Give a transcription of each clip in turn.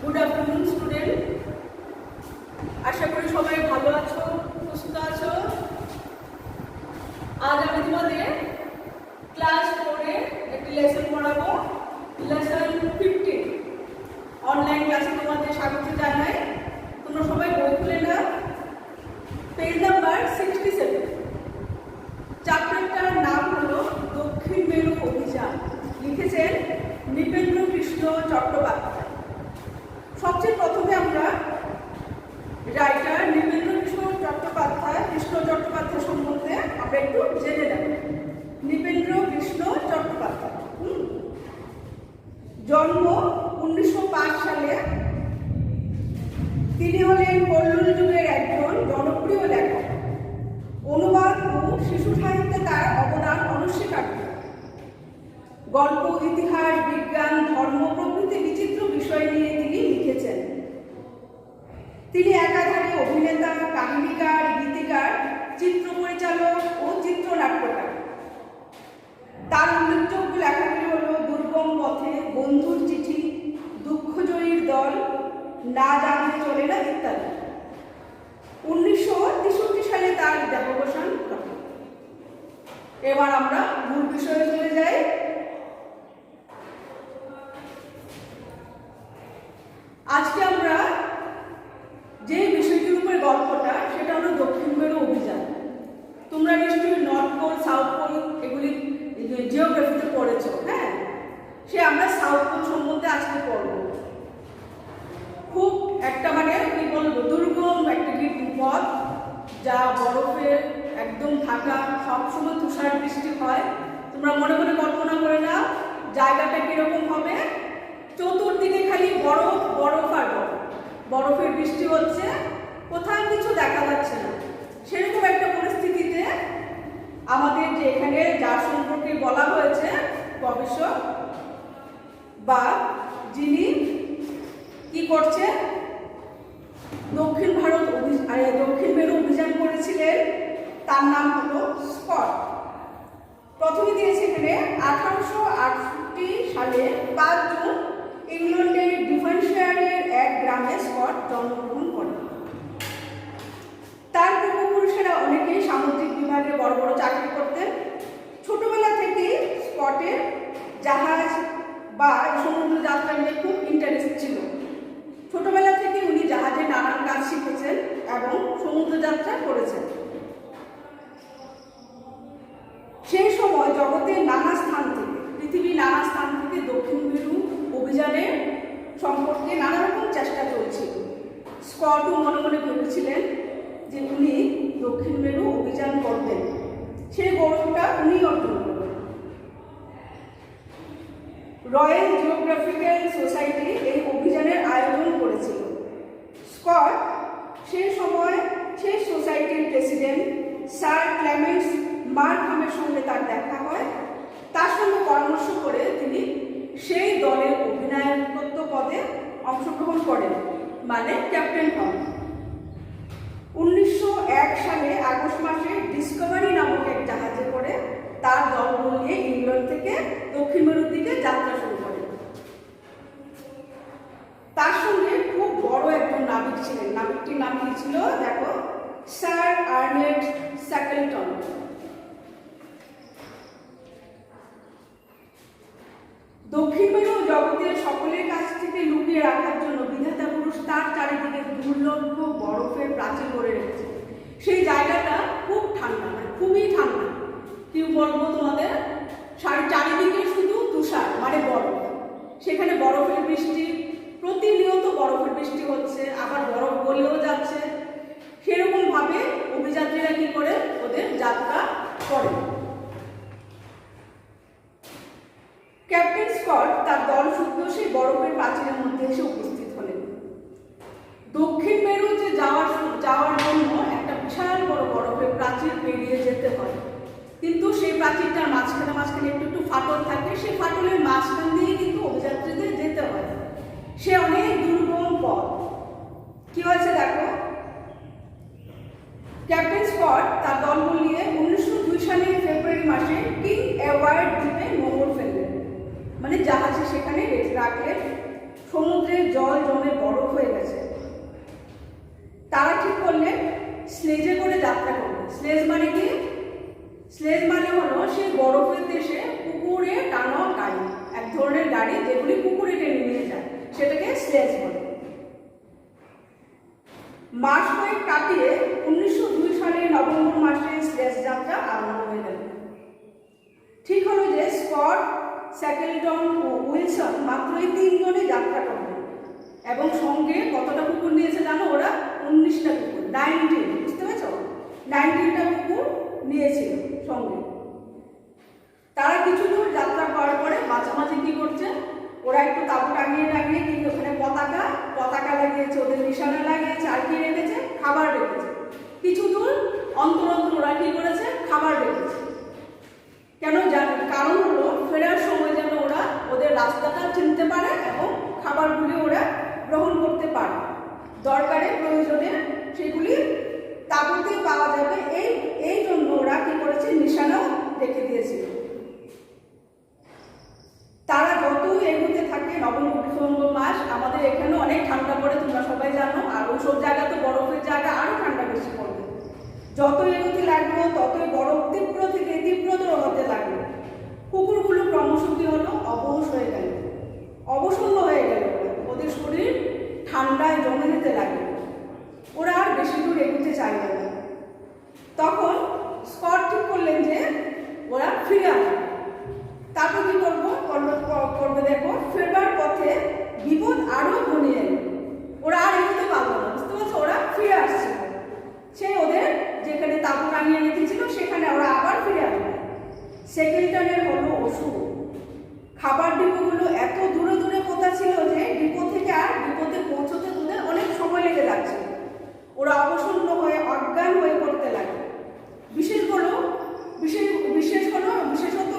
Good afternoon student, আশা করি সবাই ভালো আছো, সুস্থ আছো। আজ আমি তোমাদের ক্লাস 4 একটি লেসন পড়াবো, লেসন 15। অনলাইন ক্লাসে তোমাদের স্বাগত জানাই। তোমরা সবাই বই খুলে নাও, পেজ নাম্বার 67। চ্যাপ্টারটার নাম হলো দক্ষিণ মেরু অভিযান, লিখেছেন নৃপেন্দ্র কৃষ্ণ চট্টোপাধ্যায়। সবচেয়ে প্রথমে আমরা রাইটার নৃপেন্দ্র কৃষ্ণ চট্টোপাধ্যায় সম্বন্ধে আমরা একটু জেনে নেব। নৃপেন্দ্র কৃষ্ণ চট্টোপাধ্যায় জন্ম 1905 সালে। তিনি হলেন কল্লোল যুগের একজন জনপ্রিয় লেখক। অনুবাদ ও শিশু সাহিত্যে তার অবদান অনস্বীকার্য। গল্প, ইতিহাস, বিজ্ঞান, ধর্ম প্রভৃতি বিচিত্র বিষয় নিয়ে তিনি লিখেছেন। তিনি একাধারে অভিনেতা, কাহিনীকার, গীতিকার, চিত্র পরিচালক ও চিত্রনাট্যকার। তার উল্লেখযোগ্য লেখাগুলি হল দুর্গম পথে, বন্ধুর চিঠি, দুঃখজয়ীর দল, না জানলে চলে না ইত্যাদি। 1963 সালে তার দেহাবসান ঘটে। এবার আমরা মূল বিষয়ে চলে যাই। আজকে আমরা যে বিষয়টির উপরে গল্পটা, সেটা হলো দক্ষিণ মেরু অভিযান। তোমরা নিশ্চয়ই নর্থ পোল, সাউথ পোল এগুলি জিওগ্রাফিতে পড়েছো। হ্যাঁ, সে আমরা সাউথ পোল সম্বন্ধে আজকে পড়ব। খুব একটা কি বলবো, দুর্গম একটা পথ, যা বরফের একদম ঢাকা, সবসময় তুষার বৃষ্টি হয়। তোমরা মনে মনে কল্পনা করে নাও জায়গাটা কিরকম হবে। চতুর্দিকে খালি বরফ, বরফ আর বরফ, বরফের বৃষ্টি হচ্ছে, কোথাও কিছু দেখা যাচ্ছে না। সেরকম একটা পরিস্থিতিতে আমাদের যে এখানে যার সম্পর্কে বলা হয়েছে, গবেষক বা যিনি কি করছে, দক্ষিণ মেরু অভিযান করেছিলেন, তার নাম হলো স্কট। প্রথমে দিয়েছে এখানে 1868 সালে 5 জুন ইংল্যান্ডের ডিফানশায়ারের এক গ্রামে স্কট জন্মগ্রহণ করেন। তার পূর্বপুরুষেরা অনেকেই সামুদ্রিক বিভাগে বড় বড় চাকরি করতেন। ছোটবেলা থেকেই স্কটের জাহাজ বা সমুদ্র যাত্রা নিয়ে খুব ইন্টারেস্ট ছিল। ছোটবেলা থেকে উনি জাহাজে নানান কাজ শিখেছেন এবং সমুদ্র যাত্রা করেছেন। সেই সময় জগতের নানা স্থান থেকে, পৃথিবীর নানা স্থান থেকে দক্ষিণ মেরু অভিযানের সম্পর্কে নানা রকম চেষ্টা চলছিল। স্কটও মনে মনে ভেবেছিলেন যে উনি দক্ষিণ মেরু অভিযান করবেন, সেই গৌরবটা উনি অর্জন করবেন। রয়্যাল জিওগ্রাফিক্যাল সোসাইটি এই অভিযানের আয়োজন করেছিল। স্কট সেই সময় সেই সোসাইটির প্রেসিডেন্ট স্যার ক্লেমেন্টস মার্কহামের সঙ্গে তার দেখা হয়। তার সঙ্গে পরামর্শ করে তিনি সেই দলের অধিনায়কত্ব পদে অংশগ্রহণ করেন, মানে ক্যাপ্টেন হন। 1901 সালে আগস্ট মাসে ডিসকভারি নামক এক জাহাজে করে তার দলবল নিয়ে ইংল্যান্ড থেকে দক্ষিণ মেরুর দিকে যাত্রা শুরু করেন। তার সঙ্গে খুব বড় একজন নাবিক ছিলেন। নাবিকটির নাম কি ছিল দেখো, স্যার আর্নেস্ট শ্যাকেলটন। দক্ষিণ মেরু জগতের সকলের কাছ থেকে লুকিয়ে রাখার জন্য বিধাতা পুরুষ তার চারিদিকে দুর্লভ বরফের প্রাচীর করে রেখেছে। সেই জায়গাটা খুব ঠান্ডা, খুবই ঠান্ডা। কি বলবো তোমাদের, চারিদিকে শুধু তুষার, মানে বরফ। সেখানে বরফের বৃষ্টি, প্রতিনিয়ত বরফের বৃষ্টি হচ্ছে, আবার বরফ গলেও যাচ্ছে। সেরকম ভাবে অভিযাত্রীরা কি করে ওদের যাত্রা করে। ক্যাপ্টেন স্কট তার দল শুদ্ধ সেই বরফের প্রাচীরের মধ্যে এসে উপস্থিত হলেন। দক্ষিণ মেরু যে যাওয়ার জন্য একটা বিশাল বড় বরফের প্রাচীর পেরিয়ে যেতে হয়, কিন্তু সেই প্রাচীরটার মাঝখানে একটু ফাটল থাকে। সেই ফাটলের মাঝখান দিয়ে কিন্তু অভিযাত্রীদের যেতে হয়। সে অনেক দুর্গম পথ। কি হয়েছে দেখো, ক্যাপ্টেন স্কট তার দলবল নিয়ে 1902 সালের ফেব্রুয়ারি মাসে কিং এডওয়ার্ড দ্বীপে নোঙর ফেললেন, মানে জাহাজে সেখানে রাখলেন। সমুদ্রের জল জমে বরফ হয়ে গেছে। তারা ঠিক করলেন স্লেজে করে যাত্রা করবে। স্লেজ মানে কি? স্লেজ মানে হলো সেই বরফের দেশে পুকুরে টানা গাড়ি, এক ধরনের গাড়ি যেগুলি পুকুরে টেনে নিয়ে যায়, সেটাকে স্লেজ বলে। মাস কয়েক কাটিয়ে 1902 সালের নভেম্বর মাসে স্লেজ যাত্রা আরম্ভ হয়ে গেল। ঠিক হলো যে স্কট, স্যাকেলটন ও উইলসন মাত্র এই 3 জনে যাত্রা করবে এবং সঙ্গে কতটা কুকুর নিয়েছে জানো? ওরা 19টা কুকুর, 19, বুঝতে পারছো? 19টা কুকুর নিয়েছিল সঙ্গে। তারা কিছু দূর যাত্রা করার পরে মাঝামাঝি কি করছে, ওরা একটু তাবু টাঙিয়ে টাঙিয়ে কিন্তু ওখানে পতাকা লাগিয়েছে, ওদের নিশানা লাগিয়েছে, আর কি রেখেছে? খাবার রেখেছে। কিছু দূর অন্তর অন্তর ওরা কি করেছে? খাবার রেখেছে। কেন জানেন? কারণ হলো ফেরার সময় যেন ওরা ওদের রাস্তাটা চিনতে পারে এবং খাবারগুলি ওরা গ্রহণ করতে পারে। দরকারে প্রয়োজনে সেগুলি তাবুতে পাওয়া যাবে, এই জন্য ওরা কি করেছে? নিশানাও রেখে দিয়েছিল। তারা যত এগোতে থাকে, নভেম্বর ডিসেম্বর মাস, আমাদের এখানে অনেক ঠান্ডা পড়ে, তোমরা সবাই জানো, আর ওইসব জায়গা তো বরফের জায়গা, আরো ঠান্ডা বেশি পড়বে। যত এগোতে লাগলো ততই বরফ তীব্র থেকে তীব্রতর হতে লাগলো। কুকুরগুলো ক্রমশ কি হলো? অবশ হয়ে গেল, অবসন্ন হয়ে গেল। ওদের শরীর ঠান্ডায় জমে যেতে লাগলো। ওরা আর বেশি দূর এগোতে চাইল না। তখন স্কট ঠিক করলেন যে ওরা ফিরে আসবে। তারপর কি করবে দেখো, ফেরবার পথে বিপদ আরো ঘনিয়ে এলো। ওরা আর এগোতে পারলো না, বুঝতে পারছো? ওরা ফিরে আসছে, সে ওদের যেখানে তাবু টাঙিয়ে রেখেছিল সেখানে ওরা আবার ফিরে আসবে। সেকেলটনের হলো অসুখ। খাবার ডিপোগুলো এত দূরে দূরে পোতা ছিল যে ডিপো থেকে আর ডিপোতে পৌঁছতে ওদের অনেক সময় লেগে যাচ্ছে। ওরা অবসন্ন হয়ে অজ্ঞান হয়ে পড়তে লাগে। বিশেষত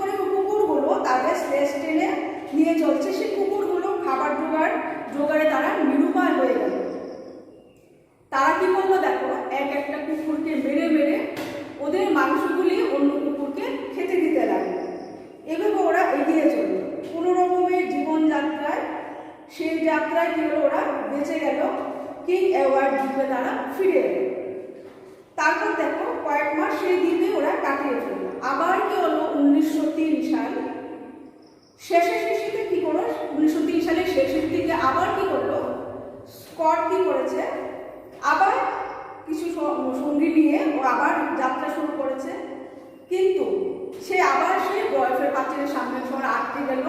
করে কুকুরগুলো তাদের স্লেজ টেনে নিয়ে চলছে। সেই কুকুরগুলো খাবার জোগাড়ে তারা নিরুপায় হয়ে গেল। তারা কি করলো দেখো, একটা কুকুরকে মেরে মেরে ওদের মাংসগুলি অন্য কুকুরকে খেতে দিতে লাগলো। এভাবে ওরা এগিয়ে চলল কোনো রকমের জীবনযাত্রায়। সেই যাত্রায় কি হলো? ওরা বেঁচে গেল, কিং এডওয়ার্ড দ্বীপে তারা ফিরে এলো। তারপর দেখো কয়েক মাস সেই দ্বীপে ওরা কাটিয়ে ফেলল। আবার কি হলো? 1903 সাল শেষে কি করলো? 1903 সালের শেষের দিকে আবার কি করলো? স্কট কি করেছে? আবার কিছু সঙ্গী নিয়ে ও আবার যাত্রা শুরু করেছে। কিন্তু সে আবার সেই বরফের প্রাচীরের সামনে শহরে আটকে গেল।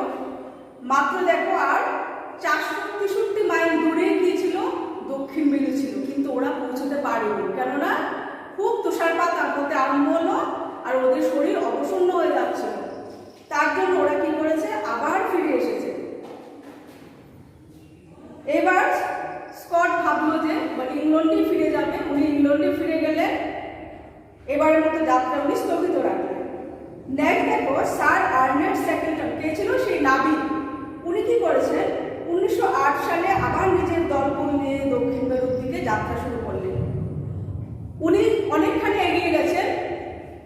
মাত্র দেখো আর 463 মাইল দূরে গিয়েছিল, দক্ষিণ মেরু ছিল, কিন্তু ওরা পৌঁছতে পারেনি। কেননা খুব তুষারপাত হতে আরম্ভ হলো আর ওদের শরীর অবসন্ন হয়ে যাচ্ছিল। তার জন্য ওরা কি করেছে? আবার ফিরে এসেছে। এবার স্কট ভাবলো যে ইংল্যান্ডে ফিরে যাবে। উনি ইংল্যান্ডে ফিরে গেলে এবারের মতো যাত্রা উনি স্থগিত রাখলেন। নেক্সট দেখো স্যার আর্নেস্ট স্যাকেলটন, কে ছিল? সেই নাবিক। উনি কি করেছেন? 1908 সালে আবার নিজের দলবল নিয়ে দক্ষিণ মেরুর দিকে যাত্রা শুরু করলেন। উনি অনেকখানি এগিয়ে গেছেন,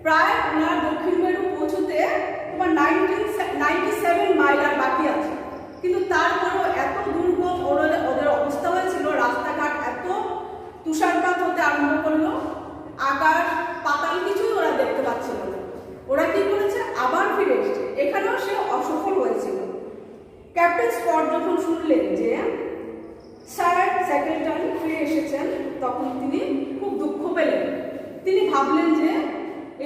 প্রায় ওনার দক্ষিণ মেরু পৌঁছতে তোমার 97 মাইল আর বাকি আছে। কিন্তু তারপরও এত দুর্গম ওদের অবস্থা হয়েছিল, রাস্তাঘাট এত তুষারপাত হতে আরম্ভ করলো, আকাশ পাতাল কিছুই ওরা দেখতে পাচ্ছিল না। ওরা কি করেছে? আবার ফিরে এসেছে। এখানেও সে অসফল হয়েছিল। ক্যাপ্টেন স্কট যখন শুনলেন যে স্যার স্যাকেলটন ফিরে এসেছেন, তখন তিনি খুব দুঃখ পেলেন। তিনি ভাবলেন যে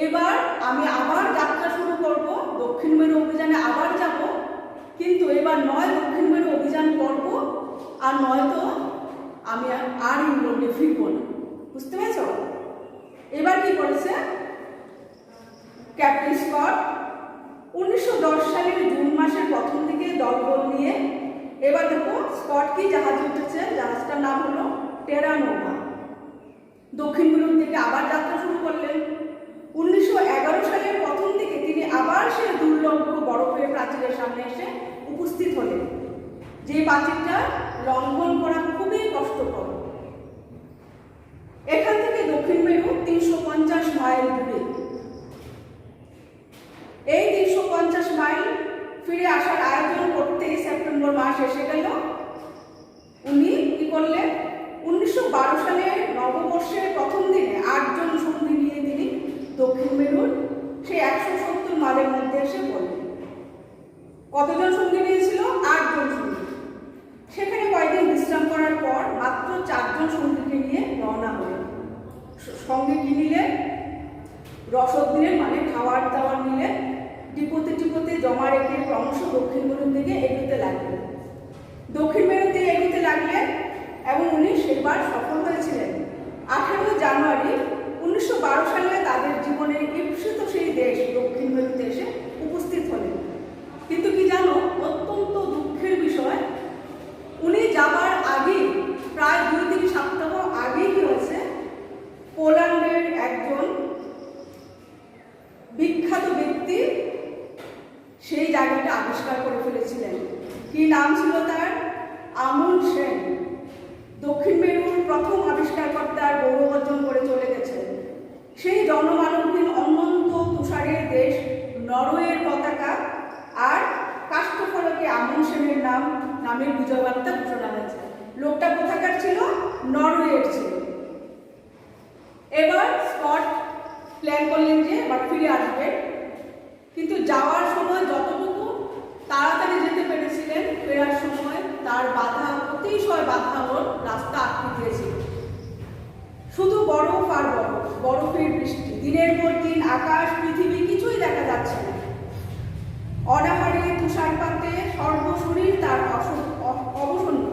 এবার আমি আবার যাত্রা শুরু করব, দক্ষিণ মেরু অভিযানে আবার যাব। কিন্তু এবার নয় দক্ষিণ মেরু অভিযান করব, আর নয়তো আমি আর ইংল্যান্ডে ফিরব না। বুঝতে পেরেছ? এবার কি করেছে ক্যাপ্টেন স্কট? 1910 সালের জুন মাসের প্রথম দিকে দলবল নিয়ে এবার দেখো স্কট কি জাহাজে উঠেছে। জাহাজটার নাম হলো টেরা নোভা। দক্ষিণ মেরুর দিকে আবার যাত্রা শুরু করলেন। 1911 সালের প্রথম দিকে তিনি আবার সে দুর্লভ বরফের প্রাচীরের সামনে এসে উপস্থিত হলেন, যে প্রাচীরটা লঙ্ঘন করা খুবই কষ্টকর। এখান থেকে দক্ষিণ মেরু 350 মাইল দূরে। এই 350 মাইল ফিরে আসার আয়োজন করতে সেপ্টেম্বর মাস এসে গেল। সালে নববর্ষের প্রথম দিনে 8 জন সঙ্গী নিয়ে তিনি দক্ষিণ মেরুর সেই 170 মাইলের মধ্যে এসে পড়লেন। কতজন সঙ্গী নিয়েছিল? 8 জন সঙ্গী। সেখানে কয়েকদিন বিশ্রাম করার পর মাত্র 4 জন সঙ্গীকে নিয়ে রওনা হলেন। সঙ্গে কি নিলেন? রসদ দিলেন, মানে খাবার দাবার নিলেন। টিপোতে টিপোতে জমা রেখে ক্রমশ দক্ষিণ মেরুর দিকে এগোতে লাগলেন। দক্ষিণ মেরুর দিকে এগোতে লাগলেন এবং উনি সেবার সফল হয়েছিলেন। 18 জানুয়ারি 1912 সালে তাদের জীবনের ঈপ্সিত সেই দেশ দক্ষিণ মেরুতে এসে উপস্থিত হলেন। কিন্তু কি জানো, অত্যন্ত দুঃখের বিষয়, উনি যাবার আগে প্রায় 2-3 সপ্তাহ আগেই কি হয়েছে, পোল্যান্ডের একজন বিখ্যাত ব্যক্তি সেই জায়গাটা আবিষ্কার করে ফেলেছিলেন। কি নাম ছিল তার? আমুন্ডসেন। দক্ষিণ মেরুর প্রথম আবিষ্কারকর্তার গৌরব অর্জন করে চলে গেছেন। সেই জনমানবহীন অনন্ত তুষারের দেশ নরওয়ের পতাকা আর কাষ্ঠফলকে আমুন্ডসেনের নামের বিজয়বার্তা ঘোষণা হয়েছে। লোকটা কোথাকার ছিল? নরওয়ের ছিল। এবার স্কট প্ল্যান করলেন যে এবার ফিরে আসবে, কিন্তু যাওয়ার সময় যতটুকু তাড়াতাড়ি যেতে পেরেছিলেন, ফেরার সময় তার অতিশয় বাধা ওর রাস্তা আটকে দিয়েছিল। শুধু বরফ আর বরফ, বরফের বৃষ্টি, দিনের পর দিন আকাশ পৃথিবী কিছুই দেখা যাচ্ছে না। অনাহারে তুষারপাতে সর্বশরীর তার অবসন্ন।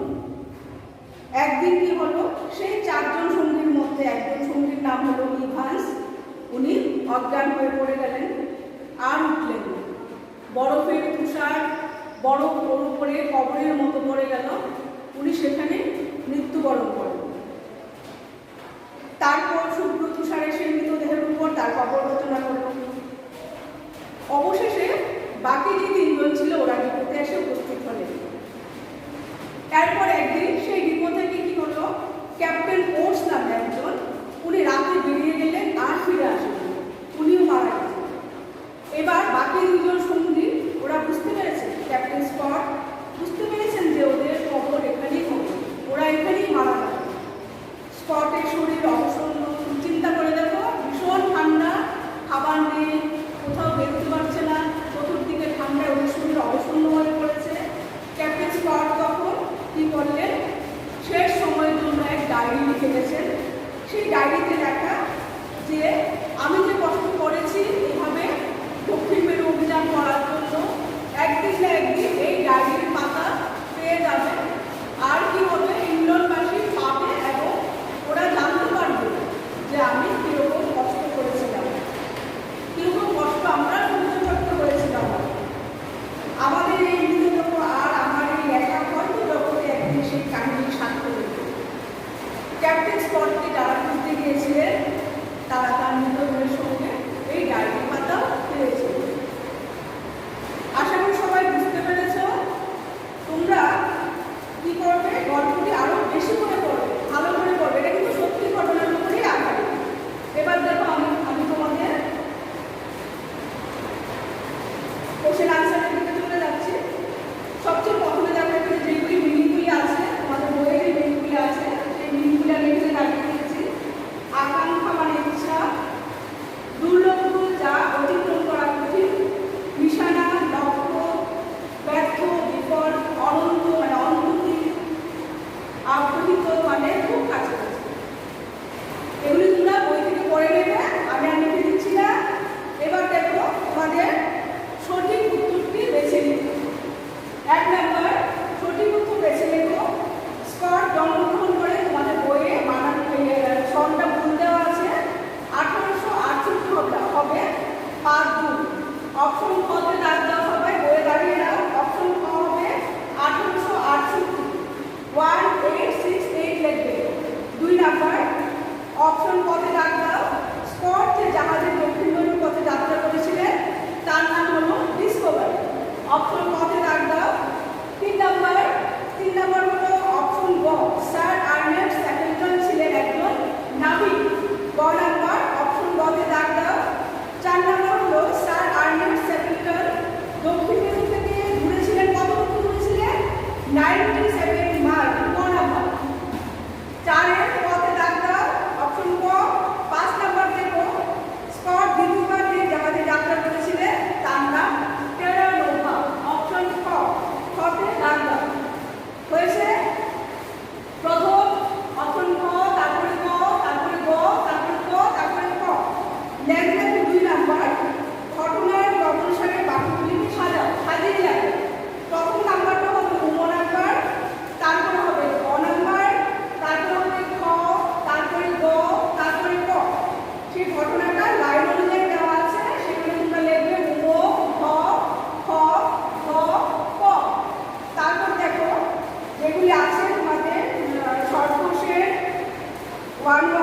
একদিন কি হলো, সেই 4 জন সঙ্গীর মধ্যে একজন সঙ্গীর নাম হলো ইভান্স। উনি অজ্ঞান হয়ে পড়ে গেলেন, আর উঠলেন না। বরফের তুষার বরফ ওর উপরে কবরের মতো পড়ে গেল। উনি সেখানে মৃত্যুবরণ করেন। তারপর শুভ্র তুষারের সেই মৃতদেহের উপর তার কবর রচনা করল। অবশেষে বাকি যে 3 জন ছিল ওরা ডিপোতে এসে উপস্থিত হলেন। এরপর একদিন সেই ডিপো থেকে কি হলো, ক্যাপ্টেন ওটস নামে একজন, উনি রাতে বেরিয়ে গেলেন আর ফিরে আসলেন। উনিও মারা গেছেন। এবার বাকি 2 জন সঙ্গী ওরা বুঝতে পেরেছেন, ক্যাপ্টেন স্কট বুঝতে পেরেছেন যে ওদের কবর এখানেই হবে, ওরা এখানেই মারা যাবে। স্কটের শরীর অবসন্ন। চিন্তা করে দেখো, ভীষণ ঠান্ডা, খাবার নেই, কোথাও বেরোতে পারছে না, চতুর্দিকে ঠান্ডায় ওদের শরীর অবসন্ন হয়ে পড়েছে। ক্যাপ্টেন স্কট তখন কি করলেন, শেষ সময়ের জন্য এক ডায়েরি লিখে গেছেন। সেই ডায়েরিতে লেখা যে আমি যে কষ্ট করেছি এভাবে দক্ষিণ মেরু অভিযান করার জন্য, একদিন না একদিন এই ডায়েরির পাতা পেয়ে যাবে, আর কি হবে, ইংল্যান্ডবাসী পাবে এবং ওরা জানতে পারবে যে আমি কিরকম কষ্ট করেছিলাম, কিরকম কষ্ট আমরা সহ্য করেছিলাম। আমাদের এই মৃতদেহ আর আমার এই লেখা হয়তো জগতে একদিন সেই কাহিনীর সাক্ষ্য দেবে। ক্যাপ্টেন স্কটকে যারা খুঁজতে গিয়েছিলেন তারা তার মৃতদেহের সঙ্গে এই ডায়েরি পাতাও পেয়েছিল। আশা করি সবাই বুঝতে পেরেছ। তোমরা কি করবে, গল্পটি আরো বেশি করে পড়বে, ভালো করে পড়বে। এটা কিন্তু সত্যি ঘটনার উপরেই আধারিত। এবার দেখো আমি তোমাদের কোশ্চেন আনসারের দিকে চলে যাচ্ছি। সবচেয়ে প্রথমে দেখো এখানে যেগুলি মিনিংগুলি আছে, তোমাদের বইয়ে যে মিনিংগুলি আছে সেই মিনিংগুলি আমি এখানে দাঁড়িয়ে দিয়েছি। আকাঙ্ক্ষা মানে ইচ্ছা, দুর্লভ যা অতিক্রম করা কঠিন, নিশানা লক্ষ্য, ব্যর্থ বিপদ, অনন্ত মানে অনন্তী, আগ্রহিত পার্ট